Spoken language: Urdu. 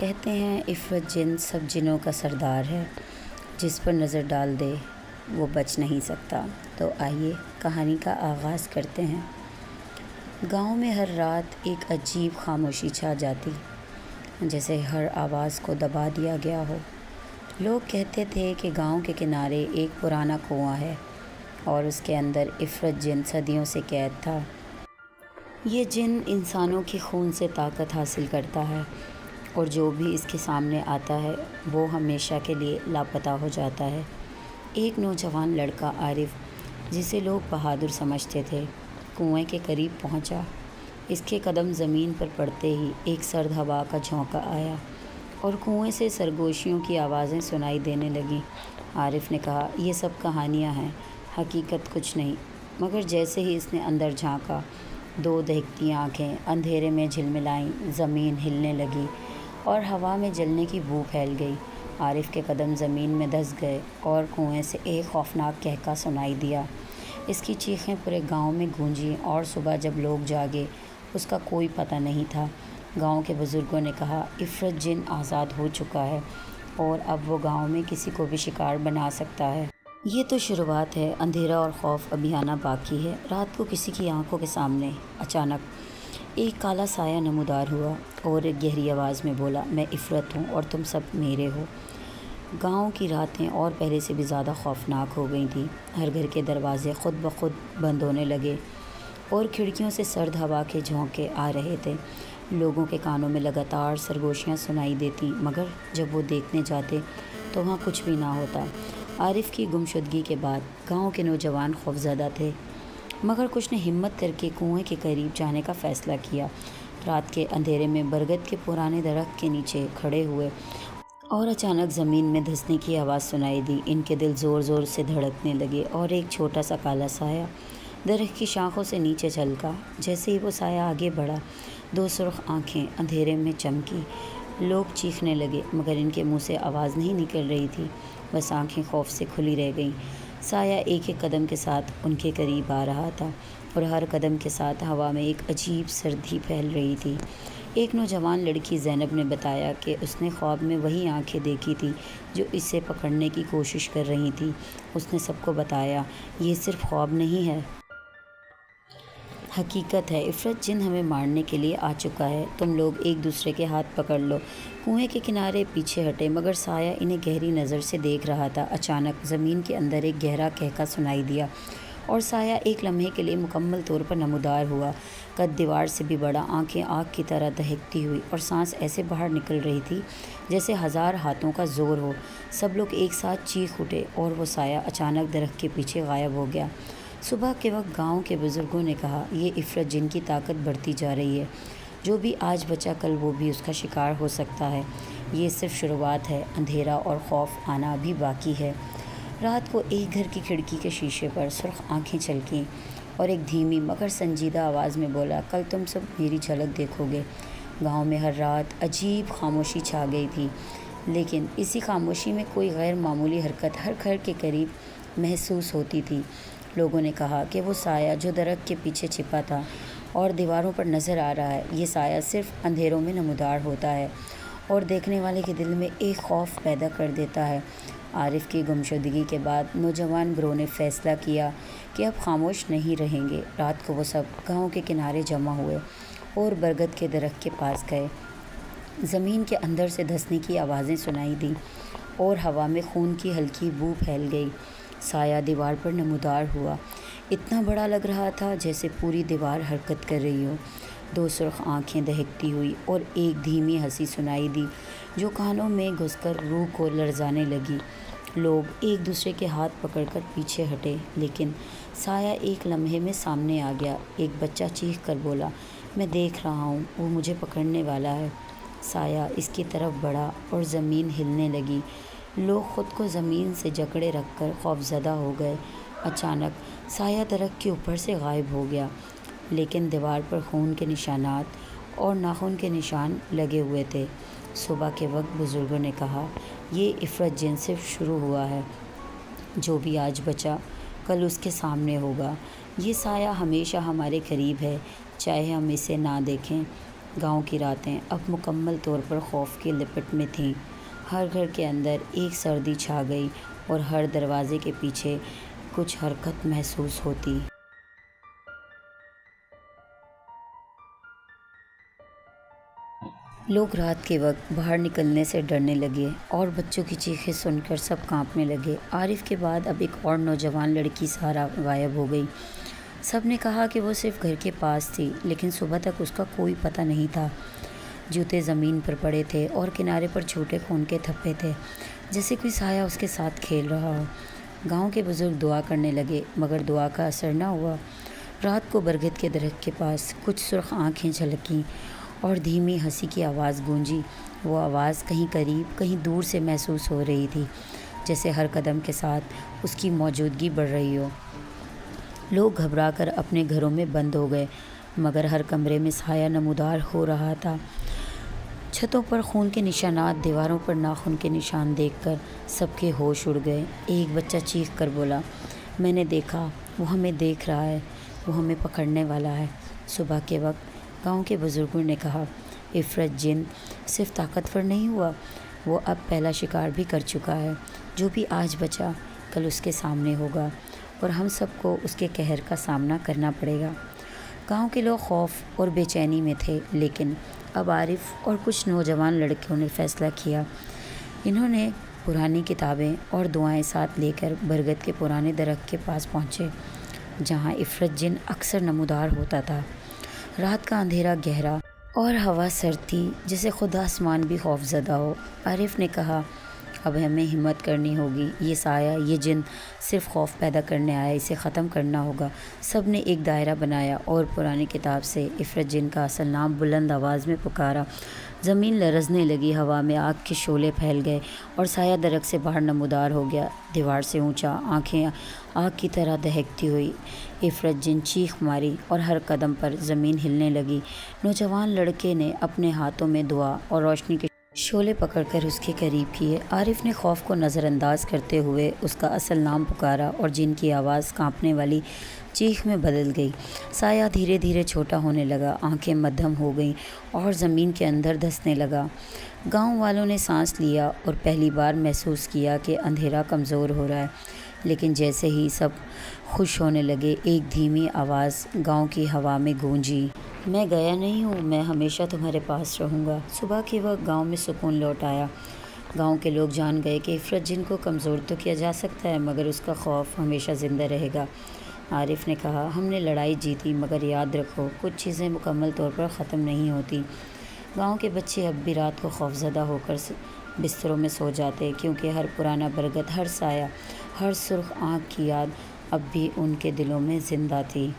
کہتے ہیں عفرت جن سب جنوں کا سردار ہے، جس پر نظر ڈال دے وہ بچ نہیں سکتا۔ تو آئیے کہانی کا آغاز کرتے ہیں۔ گاؤں میں ہر رات ایک عجیب خاموشی چھا جاتی، جیسے ہر آواز کو دبا دیا گیا ہو۔ لوگ کہتے تھے کہ گاؤں کے کنارے ایک پرانا کنواں ہے اور اس کے اندر عفرت جن صدیوں سے قید تھا۔ یہ جن انسانوں کے خون سے طاقت حاصل کرتا ہے اور جو بھی اس کے سامنے آتا ہے وہ ہمیشہ کے لیے لاپتہ ہو جاتا ہے۔ ایک نوجوان لڑکا عارف، جسے لوگ بہادر سمجھتے تھے، کنویں کے قریب پہنچا۔ اس کے قدم زمین پر پڑتے ہی ایک سرد ہوا کا جھونکا آیا اور کنویں سے سرگوشیوں کی آوازیں سنائی دینے لگیں۔ عارف نے کہا، یہ سب کہانیاں ہیں، حقیقت کچھ نہیں۔ مگر جیسے ہی اس نے اندر جھانکا، دو دہکتی آنکھیں اندھیرے میں جھلملائیں، زمین ہلنے لگی اور ہوا میں جلنے کی بو پھیل گئی۔ عارف کے قدم زمین میں دھس گئے اور کنویں سے ایک خوفناک قہقہ سنائی دیا۔ اس کی چیخیں پورے گاؤں میں گونجیں اور صبح جب لوگ جاگے اس کا کوئی پتہ نہیں تھا۔ گاؤں کے بزرگوں نے کہا، عفرت جن آزاد ہو چکا ہے اور اب وہ گاؤں میں کسی کو بھی شکار بنا سکتا ہے۔ یہ تو شروعات ہے، اندھیرا اور خوف ابھی آنا باقی ہے۔ رات کو کسی کی آنکھوں کے سامنے اچانک ایک کالا سایہ نمودار ہوا اور ایک گہری آواز میں بولا، میں عفرت ہوں اور تم سب میرے ہو۔ گاؤں کی راتیں اور پہلے سے بھی زیادہ خوفناک ہو گئی تھیں۔ ہر گھر کے دروازے خود بخود بند ہونے لگے اور کھڑکیوں سے سرد ہوا کے جھونکے آ رہے تھے۔ لوگوں کے کانوں میں لگاتار سرگوشیاں سنائی دیتی، مگر جب وہ دیکھنے جاتے تو وہاں کچھ بھی نہ ہوتا۔ عارف کی گمشدگی کے بعد گاؤں کے نوجوان خوفزدہ تھے، مگر کچھ نے ہمت کر کے کنویں کے قریب جانے کا فیصلہ کیا۔ رات کے اندھیرے میں برگد کے پرانے درخت کے نیچے کھڑے ہوئے اور اچانک زمین میں دھسنے کی آواز سنائی دی۔ ان کے دل زور زور سے دھڑکنے لگے اور ایک چھوٹا سا کالا سایہ درخت کی شاخوں سے نیچے چلکا۔ جیسے ہی وہ سایہ آگے بڑھا، دو سرخ آنکھیں اندھیرے میں چمکی۔ لوگ چیخنے لگے، مگر ان کے منہ سے آواز نہیں نکل رہی تھی، بس آنکھیں خوف سے کھلی رہ گئیں۔ سایہ ایک ایک قدم کے ساتھ ان کے قریب آ رہا تھا اور ہر قدم کے ساتھ ہوا میں ایک عجیب سردی پھیل رہی تھی۔ ایک نوجوان لڑکی زینب نے بتایا کہ اس نے خواب میں وہی آنکھیں دیکھی تھی جو اسے پکڑنے کی کوشش کر رہی تھی۔ اس نے سب کو بتایا، یہ صرف خواب نہیں ہے، حقیقت ہے۔ عفرت جن ہمیں مارنے کے لیے آ چکا ہے، تم لوگ ایک دوسرے کے ہاتھ پکڑ لو۔ کنویں کے کنارے پیچھے ہٹے، مگر سایہ انہیں گہری نظر سے دیکھ رہا تھا۔ اچانک زمین کے اندر ایک گہرا قہقہ سنائی دیا اور سایہ ایک لمحے کے لیے مکمل طور پر نمودار ہوا۔ قد دیوار سے بھی بڑا، آنکھیں آگ کی طرح دہکتی ہوئی اور سانس ایسے باہر نکل رہی تھی جیسے ہزار ہاتھوں کا زور ہو۔ سب لوگ ایک ساتھ چیخ اٹھے اور وہ سایہ اچانک درخت کے پیچھے غائب ہو گیا۔ صبح کے وقت گاؤں کے بزرگوں نے کہا، یہ عفرت جن کی طاقت بڑھتی جا رہی ہے، جو بھی آج بچا کل وہ بھی اس کا شکار ہو سکتا ہے۔ یہ صرف شروعات ہے، اندھیرا اور خوف آنا بھی باقی ہے۔ رات کو ایک گھر کی کھڑکی کے شیشے پر سرخ آنکھیں چھلکیں اور ایک دھیمی مگر سنجیدہ آواز میں بولا، کل تم سب میری جھلک دیکھو گے۔ گاؤں میں ہر رات عجیب خاموشی چھا گئی تھی، لیکن اسی خاموشی میں کوئی غیر معمولی حرکت ہر گھر کے قریب محسوس ہوتی تھی۔ لوگوں نے کہا کہ وہ سایہ جو درخت کے پیچھے چھپا تھا اور دیواروں پر نظر آ رہا ہے، یہ سایہ صرف اندھیروں میں نمودار ہوتا ہے اور دیکھنے والے کے دل میں ایک خوف پیدا کر دیتا ہے۔ عارف کی گمشدگی کے بعد نوجوان گروہ نے فیصلہ کیا کہ اب خاموش نہیں رہیں گے۔ رات کو وہ سب گاؤں کے کنارے جمع ہوئے اور برگد کے درخت کے پاس گئے۔ زمین کے اندر سے دھسنے کی آوازیں سنائی دیں اور ہوا میں خون کی ہلکی بو پھیل گئی۔ سایہ دیوار پر نمودار ہوا، اتنا بڑا لگ رہا تھا جیسے پوری دیوار حرکت کر رہی ہو۔ دو سرخ آنکھیں دہکتی ہوئی اور ایک دھیمی ہنسی سنائی دی جو کانوں میں گھس کر روح کو لرزانے لگی۔ لوگ ایک دوسرے کے ہاتھ پکڑ کر پیچھے ہٹے، لیکن سایہ ایک لمحے میں سامنے آ گیا۔ ایک بچہ چیخ کر بولا، میں دیکھ رہا ہوں، وہ مجھے پکڑنے والا ہے۔ سایہ اس کی طرف بڑھا اور زمین ہلنے لگی۔ لوگ خود کو زمین سے جکڑے رکھ کر خوفزدہ ہو گئے۔ اچانک سایہ درخت کے اوپر سے غائب ہو گیا، لیکن دیوار پر خون کے نشانات اور ناخن کے نشان لگے ہوئے تھے۔ صبح کے وقت بزرگوں نے کہا، یہ عفرت جن صرف شروع ہوا ہے، جو بھی آج بچا کل اس کے سامنے ہوگا۔ یہ سایہ ہمیشہ ہمارے قریب ہے، چاہے ہم اسے نہ دیکھیں۔ گاؤں کی راتیں اب مکمل طور پر خوف کی لپٹ میں تھیں۔ ہر گھر کے اندر ایک سردی چھا گئی اور ہر دروازے کے پیچھے کچھ حرکت محسوس ہوتی۔ لوگ رات کے وقت باہر نکلنے سے ڈرنے لگے اور بچوں کی چیخیں سن کر سب کانپنے لگے۔ عارف کے بعد اب ایک اور نوجوان لڑکی سارا غائب ہو گئی۔ سب نے کہا کہ وہ صرف گھر کے پاس تھی، لیکن صبح تک اس کا کوئی پتہ نہیں تھا۔ جوتے زمین پر پڑے تھے اور کنارے پر چھوٹے خون کے دھبے تھے، جیسے کوئی سایہ اس کے ساتھ کھیل رہا ہو۔ گاؤں کے بزرگ دعا کرنے لگے، مگر دعا کا اثر نہ ہوا۔ رات کو برگد کے درخت کے پاس کچھ سرخ آنکھیں جھلکیں اور دھیمی ہنسی کی آواز گونجی۔ وہ آواز کہیں قریب کہیں دور سے محسوس ہو رہی تھی، جیسے ہر قدم کے ساتھ اس کی موجودگی بڑھ رہی ہو۔ لوگ گھبرا کر اپنے گھروں میں بند ہو گئے، مگر ہر کمرے میں سایہ نمودار ہو رہا تھا۔ چھتوں پر خون کے نشانات، دیواروں پر ناخن کے نشان دیکھ کر سب کے ہوش اڑ گئے۔ ایک بچہ چیخ کر بولا، میں نے دیکھا، وہ ہمیں دیکھ رہا ہے، وہ ہمیں پکڑنے والا ہے۔ صبح کے وقت گاؤں کے بزرگوں نے کہا، عفرت جن صرف طاقتور نہیں ہوا، وہ اب پہلا شکار بھی کر چکا ہے۔ جو بھی آج بچا کل اس کے سامنے ہوگا اور ہم سب کو اس کے قہر کا سامنا کرنا پڑے گا۔ گاؤں کے لوگ خوف اور بے چینی میں تھے، لیکن اب عارف اور کچھ نوجوان لڑکیوں نے فیصلہ کیا۔ انہوں نے پرانی کتابیں اور دعائیں ساتھ لے کر برگد کے پرانے درخت کے پاس پہنچے، جہاں عفرت جن اکثر نمودار ہوتا تھا۔ رات کا اندھیرا گہرا اور ہوا سرد تھی، جیسے خود آسمان بھی خوف زدہ ہو۔ عارف نے کہا، اب ہمیں ہمت کرنی ہوگی، یہ سایہ، یہ جن صرف خوف پیدا کرنے آیا، اسے ختم کرنا ہوگا۔ سب نے ایک دائرہ بنایا اور پرانی کتاب سے عفرت جن کا اصل نام بلند آواز میں پکارا۔ زمین لرزنے لگی، ہوا میں آگ کے شعلے پھیل گئے اور سایہ درخت سے باہر نمودار ہو گیا، دیوار سے اونچا، آنکھیں آگ کی طرح دہکتی ہوئی۔ عفرت جن چیخ ماری اور ہر قدم پر زمین ہلنے لگی۔ نوجوان لڑکے نے اپنے ہاتھوں میں دعا اور روشنی کے شعلے پکڑ کر اس کے قریب کیے۔ عارف نے خوف کو نظر انداز کرتے ہوئے اس کا اصل نام پکارا اور جن کی آواز کانپنے والی چیخ میں بدل گئی۔ سایہ دھیرے دھیرے چھوٹا ہونے لگا، آنکھیں مدھم ہو گئیں اور زمین کے اندر دھنسنے لگا۔ گاؤں والوں نے سانس لیا اور پہلی بار محسوس کیا کہ اندھیرا کمزور ہو رہا ہے۔ لیکن جیسے ہی سب خوش ہونے لگے، ایک دھیمی آواز گاؤں کی ہوا میں گونجی، میں گیا نہیں ہوں، میں ہمیشہ تمہارے پاس رہوں گا۔ صبح کے وقت گاؤں میں سکون لوٹ آیا۔ گاؤں کے لوگ جان گئے کہ عفرت جن کو کمزور تو کیا جا سکتا ہے، مگر اس کا خوف ہمیشہ زندہ رہے گا۔ عارف نے کہا، ہم نے لڑائی جیتی، مگر یاد رکھو، کچھ چیزیں مکمل طور پر ختم نہیں ہوتی۔ گاؤں کے بچے اب بھی رات کو خوفزدہ ہو کر بستروں میں سو جاتے، کیونکہ ہر پرانا برگد، ہر سایہ، ہر سرخ آنکھ کی یاد اب بھی ان کے دلوں میں زندہ تھی۔